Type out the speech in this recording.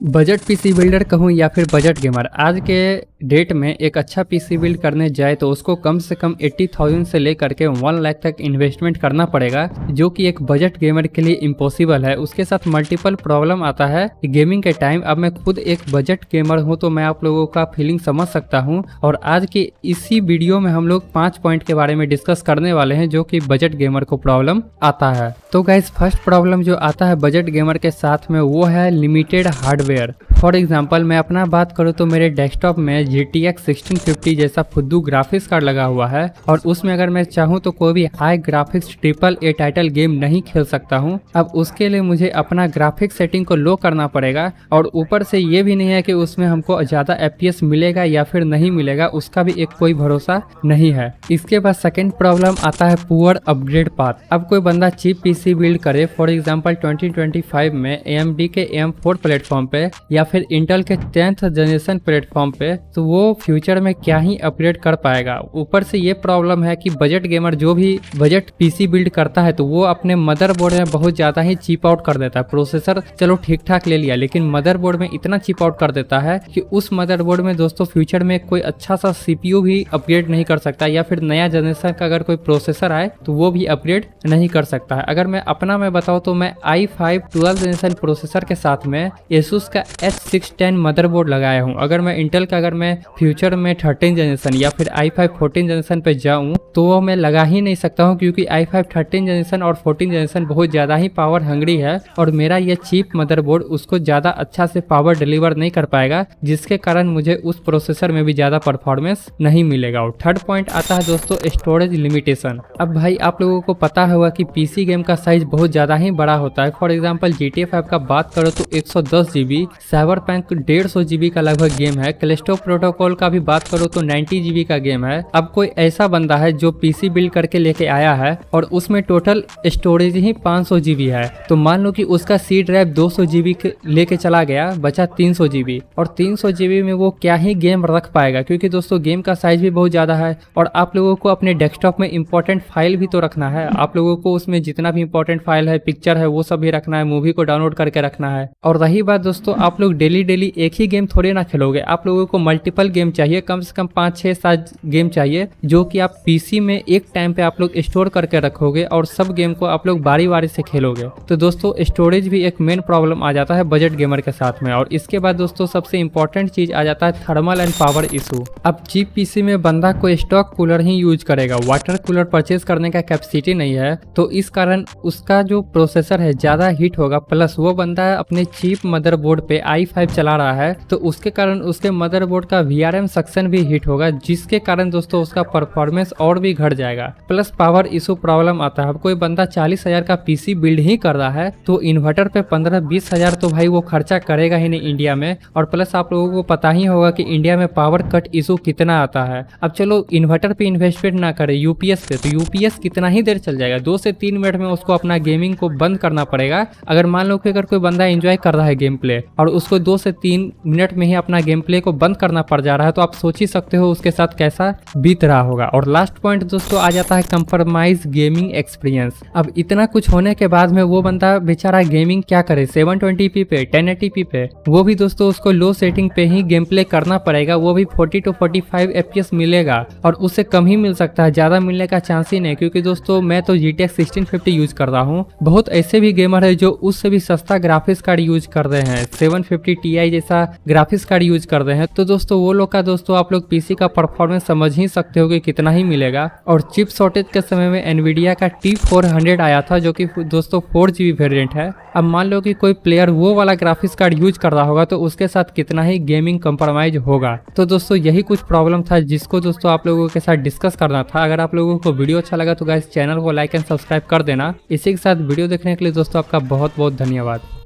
Budget PC builder कहूँ या फिर बजट गेमर, आज के डेट में एक अच्छा पीसी बिल्ड करने जाए तो उसको कम से कम 80,000 से लेकर के 1 लाख तक इन्वेस्टमेंट करना पड़ेगा, जो कि एक बजट गेमर के लिए इम्पॉसिबल है। उसके साथ मल्टीपल प्रॉब्लम आता है गेमिंग के टाइम। अब मैं खुद एक बजट गेमर हूँ तो मैं आप लोगों का फीलिंग समझ सकता हूँ, और आज के इसी वीडियो में हम लोग 5 पॉइंट के बारे में डिस्कस करने वाले हैं जो कि बजट गेमर को प्रॉब्लम आता है। तो गाइस, फर्स्ट प्रॉब्लम जो आता है बजट गेमर के साथ में वो है लिमिटेड हार्डवेयर। फॉर एग्जांपल मैं अपना बात करूँ तो मेरे डेस्कटॉप में GTX 1650 जैसा फुद्दू ग्राफिक्स कार्ड लगा हुआ है, और उसमें अगर मैं चाहूँ तो कोई भी high graphics AAA title game नहीं खेल सकता हूँ। अब उसके लिए मुझे अपना ग्राफिक्स सेटिंग को लो करना पड़ेगा, और ऊपर से ये भी नहीं है कि उसमें हमको ज़्यादा FPS मिलेगा या फिर नहीं मिलेगा, उसका भी एक कोई भरोसा नहीं है। इसके बाद सेकेंड प्रॉब्लम आता है पुअर अपग्रेड पाथ। अब कोई बंदा चीप पीसी बिल्ड करे, फॉर एग्जांपल 2025 में AMD के AM4 प्लेटफॉर्म पे या फिर इंटेल के 10th जनरेशन प्लेटफॉर्म पे, तो वो फ्यूचर में क्या ही अपग्रेड कर पाएगा। ऊपर से ये प्रॉब्लम है कि बजट गेमर जो भी बजट पीसी बिल्ड करता है तो वो अपने मदरबोर्ड में बहुत ज्यादा ही चिप आउट कर देता है। प्रोसेसर चलो ठीक ठाक ले लिया, लेकिन मदरबोर्ड में इतना चिप आउट कर देता है कि उस मदरबोर्ड में दोस्तों फ्यूचर में कोई अच्छा सा CPU भी अपग्रेड नहीं कर सकता, या फिर नया जनरेशन का अगर कोई प्रोसेसर आए तो वो भी अपग्रेड नहीं कर सकता है। अगर मैं बताऊं तो मैं i5 12 जनरेशन प्रोसेसर के साथ में Asus का H610 मदरबोर्ड लगाया हूं। अगर मैं इंटेल का फ्यूचर में 13 जनरेशन या फिर i5 14 जनरेशन पे जाऊं तो वो मैं लगा ही नहीं सकता हूं, क्योंकि i5 13 जनरेशन और 14 जनरेशन बहुत ज्यादा ही पावर हंग्री है, और मेरा ये चीप मदरबोर्ड उसको ज्यादा अच्छा से पावर डिलीवर नहीं कर पाएगा, जिसके कारण मुझे उस प्रोसेसर में भी ज्यादा परफॉर्मेंस नहीं मिलेगा। और थर्ड पॉइंट आता है दोस्तों स्टोरेज लिमिटेशन। अब भाई आप लोगों को पता होगा कि पीसी गेम का साइज बहुत ज्यादा ही बड़ा होता है। फॉर एग्जांपल GTA 5 का बात करो तो 110 GB, साइबरपंक 150 GB का लगभग गेम है। कैलिस्टो प्रोटोकॉल का भी बात करो तो 90 GB का गेम है। अब कोई ऐसा बंदा है जो पीसी बिल्ड करके लेके आया है और उसमें टोटल स्टोरेज ही 500 GB है, तो मान लो कि उसका सी ड्राइव 200 GB लेके चला गया, बचा 300 GB, और 300 GB में वो क्या ही गेम रख पाएगा, क्योंकि दोस्तों गेम का साइज भी बहुत ज्यादा है। और आप लोगों को अपने डेस्कटॉप में इंपॉर्टेंट फाइल भी तो रखना है, आप लोगों को उसमें जितना भी इंपॉर्टेंट फाइल है, पिक्चर है, वो सब भी रखना है, मूवी को डाउनलोड करके रखना है। और रही बात दोस्तों, आप लोग डेली एक ही गेम थोड़े ना खेलोगे, आप लोगों को मल्टीपल गेम चाहिए, कम से कम 5 6 7 गेम चाहिए, जो कि आप पीसी में एक टाइम पे आप लोग स्टोर करके रखोगे, और सब गेम को आप लोग बारी बारी से खेलोगे। तो दोस्तों स्टोरेज भी एक मेन प्रॉब्लम आ जाता है बजट गेमर के साथ में। और इसके बाद दोस्तों सबसे इंपॉर्टेंट चीज आ जाता है थर्मल एंड पावर इशू। अब चीप पीसी में बंदा को स्टॉक कूलर ही यूज करेगा, वाटर कूलर परचेज करने का कैपेसिटी नहीं है, तो इस कारण उसका जो प्रोसेसर है ज्यादा हीट होगा। प्लस वो बंदा अपने चीप मदरबोर्ड पे i5 चला रहा है, तो उसके कारण उसके मदरबोर्ड का VRM सेक्शन भी हीट होगा, जिसके कारण दोस्तों उसका परफॉर्मेंस और भी घट जाएगा। प्लस पावर इशू प्रॉब्लम आता है। अब कोई बंदा 40,000 का पीसी बिल्ड ही कर रहा है तो इन्वर्टर पे 15-20 हजार तो भाई वो खर्चा करेगा ही नहीं इंडिया में। और प्लस आप लोगों को पता ही होगा कि इंडिया में पावर कट इशू कितना आता है। अब चलो इन्वर्टर पे इन्वेस्टमेंट ना करे, यूपीएस पे, तो यूपीएस कितना ही देर चल जाएगा, 2 से 3 मिनट में उसको अपना गेमिंग को बंद करना पड़ेगा। अगर मान लो कि अगर कोई बंदा एंजॉय कर रहा है गेम प्ले और उसको 2 से 3 मिनट में ही अपना गेम प्ले को बंद करना पड़ जा रहा है, तो आप सोच ही सकते हो उसके साथ कैसा बीत रहा होगा। और लास्ट पॉइंट दोस्तों आ जाता है कंप्रोमाइज गेमिंग एक्सपीरियंस। अब इतना कुछ होने के बाद में वो बंदा बेचारा गेमिंग क्या करे, 720p पे 1080p पे, वो भी दोस्तों उसको लो सेटिंग पे ही गेम प्ले करना पड़ेगा, वो भी 40 to 45 FPS मिलेगा, और उससे कम ही मिल सकता है, ज्यादा मिलने का चांस ही नहीं। क्योंकि दोस्तों मैं तो GTX 1650 यूज कर रहा हूँ, बहुत ऐसे भी गेमर है जो उससे भी सस्ता ग्राफिक्स कार्ड यूज कर रहे हैं, 750 Ti जैसा ग्राफिक्स कार्ड यूज कर रहे हैं। तो दोस्तों वो लोग का दोस्तों आप लोग पीसी का परफॉर्मेंस समझ ही सकते हो कि कितना ही मिलेगा। और चिप शॉर्टेज के समय में एनवीडिया का T400 आया था, जो कि दोस्तों 4GB वेरिएंट है। अब मान लो कि कोई प्लेयर वो वाला ग्राफिक्स कार्ड यूज कर रहा होगा तो उसके साथ कितना ही गेमिंग कंप्रोमाइज होगा। तो दोस्तों यही कुछ प्रॉब्लम था जिसको दोस्तों आप लोगों के साथ डिस्कस करना था। अगर आप लोगों को वीडियो अच्छा लगा तो गाइस चैनल को लाइक एंड सब्सक्राइब कर देना। इसी के साथ वीडियो देखने के लिए दोस्तों आपका बहुत बहुत धन्यवाद।